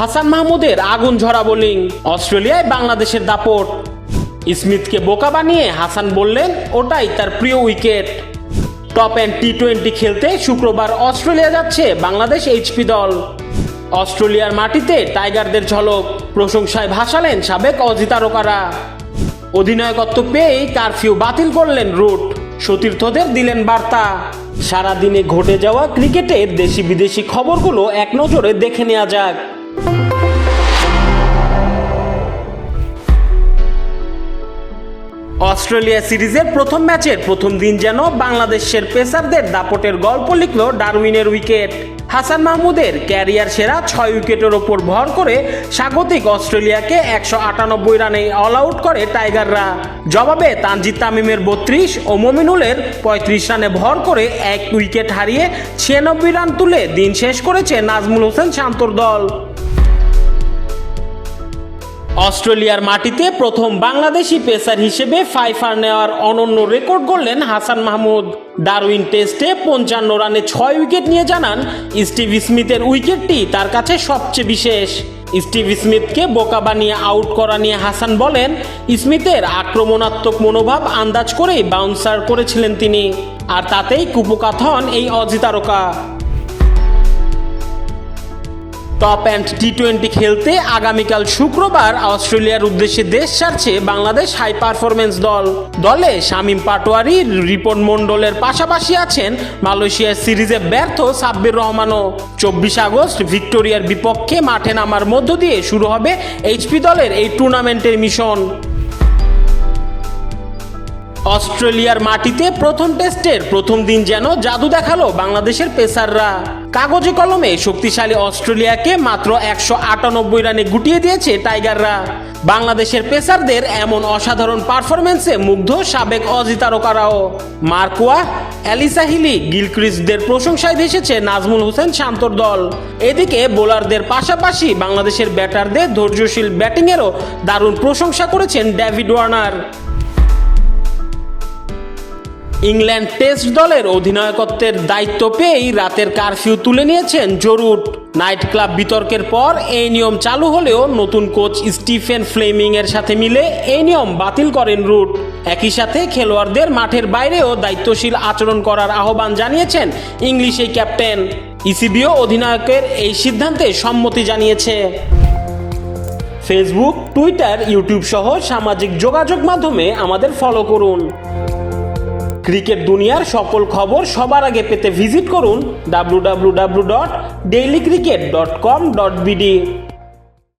হাসান মাহমুদের আগুন ঝরা বোলিং, অস্ট্রেলিয়ায় বাংলাদেশের দাপট। স্মিথকে বোকা বানিয়ে হাসান বললেন ওটাই তার প্রিয় উইকেট। টপ এন্ড টি-20 খেলতে শুক্রবার অস্ট্রেলিয়া যাচ্ছে বাংলাদেশ এইচপি দল। অস্ট্রেলিয়ার মাটিতে টাইগারদের ঝলক, প্রশংসায় ভাসালেন সাবেক অজি তারকারা। অধিনায়কত্ব পেয়েই কারফিউ বাতিল করলেন রুট, সতীর্থদের দিলেন বার্তা। সারাদিনে ঘটে যাওয়া ক্রিকেটের দেশি বিদেশি খবরগুলো এক নজরে দেখে নেওয়া যাক। অস্ট্রেলিয়া সিরিজের প্রথম ম্যাচের প্রথম দিন যেন বাংলাদেশের পেসারদের দাপটের গল্প লিখল ডারউইনের উইকেট। হাসান মাহমুদের ক্যারিয়ার সেরা 6 উইকেটের ওপর ভর করে স্বাগতিক অস্ট্রেলিয়াকে 198 রানে অল আউট করে টাইগাররা। জবাবে তানজিদ তামিমের 32 ও মমিনুলের 35 রানে ভর করে 1 উইকেট হারিয়ে 96 রান তুলে দিন শেষ করেছে নাজমুল হোসেন শান্তর দল। অস্ট্রেলিয়ার মাটিতে প্রথম বাংলাদেশি পেসার হিসেবে 5 নেওয়ার অনন্য রেকর্ড গড়লেন হাসান মাহমুদ। ডারউইন টেস্টে 55 রানে 6 উইকেট নিয়ে জানান স্টিভ স্মিথের উইকেটটি তার কাছে সবচেয়ে বিশেষ। স্টিভ স্মিথকে বোকা বানিয়ে আউট করা নিয়ে হাসান বলেন, স্মিথের আক্রমণাত্মক মনোভাব আন্দাজ করেই বাউন্সার করেছিলেন তিনি, আর তাতেই কুপোকাত হন এই অজি তারকা। টপ অ্যান্ড টি-20 খেলতে আগামীকাল শুক্রবার অস্ট্রেলিয়ার উদ্দেশ্যে দেশ ছাড়ছে বাংলাদেশ হাই পারফরমেন্স দল। দলে শামীম পাটোয়ারি, রিপন মণ্ডলের পাশাপাশি আছেন মালয়েশিয়ার সিরিজে ব্যর্থ সাব্বির রহমানও। 24 আগস্ট ভিক্টোরিয়ার বিপক্ষে মাঠে নামার মধ্য দিয়ে শুরু হবে এইচপি দলের এই টুর্নামেন্টের মিশন। অস্ট্রেলিয়ার মাটিতে প্রথম টেস্টের প্রথম দিন যেন জাদু দেখালো বাংলাদেশের পেসাররা। কাগজে কলমে শক্তিশালী অস্ট্রেলিয়াকে মাত্র 198 রানে গুটিয়ে দিয়েছে টাইগাররা। বাংলাদেশের পেসারদের এমন অসাধারণ পারফরমেন্সে মুগ্ধ সাবেক অজি তারকারাও। মার্কোয়া, অ্যালিসা হিলি, গিলক্রিস্টদের প্রশংসায় ভেসেছে নাজমুল হোসেন শান্তর দল। এদিকে বোলারদের পাশাপাশি বাংলাদেশের ব্যাটারদের ধৈর্যশীল ব্যাটিংয়েরও দারুণ প্রশংসা করেছেন ডেভিড ওয়ার্নার। ইংল্যান্ড টেস্ট দলের অধিনায়কত্বের দায়িত্ব পেয়েই রাতের কারফিউ তুলে নিয়েছেন জো রুট। নাইট ক্লাব বিতর্কের পর এই নিয়ম চালু হলেও নতুন কোচ স্টিফেন ফ্লেমিং এর সাথে মিলে এই নিয়ম বাতিল করেন রুট। একই সাথে খেলোয়াড়দের মাঠের বাইরেও দায়িত্বশীল আচরণ করার আহ্বান জানিয়েছেন ইংলিশ এই ক্যাপ্টেন। ইসিবিও অধিনায়কের এই সিদ্ধান্তে সম্মতি জানিয়েছে। ফেসবুক, টুইটার, ইউটিউব সহ সামাজিক যোগাযোগ মাধ্যমে আমাদের ফলো করুন। ক্রিকেট দুনিয়ার সকল খবর সবার আগে পেতে ভিজিট করুন www.dailycricket.com.bd।